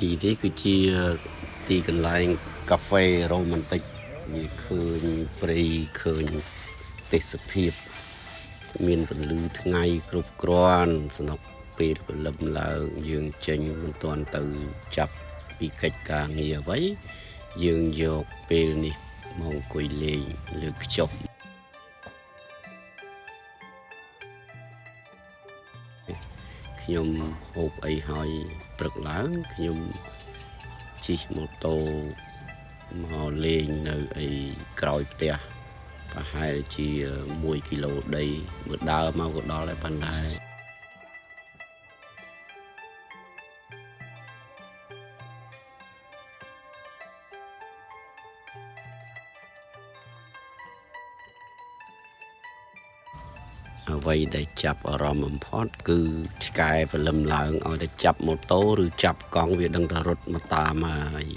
ទីនេះគឺជាទីកន្លែងកាហ្វេរ៉ូម៉ាន់ទិកវាឃើញព្រៃឃើញទេសភាពមានពន្លឺថ្ងៃគ្រប់គ្រាន់ស្នុកពេលព្រលឹមឡើងយើងចេញមិនទាន់ទៅចាប់ពីកិច្ចការងារអ្វីយើងយកពេលនេះមកអង្គុយលេងលើខ្ចុះខ្ញុំហូបអីហើយព្រឹកឡើងខ្ញុំជិះម៉ូតូមកលេងនៅអីក្រោយផ្ទះប្រហែលជា1គីឡូដីមើលដើរមកក៏ដល់ដែរប៉ុន្តែអ្វីដែលចាប់អារម្មណ៍បំផុតគឺឆ្កែព្រលឹមឡើងឲ្យតែចាប់ម៉ូតូឬចាប់កង់វាដឹងតែរត់មកតាមហើយ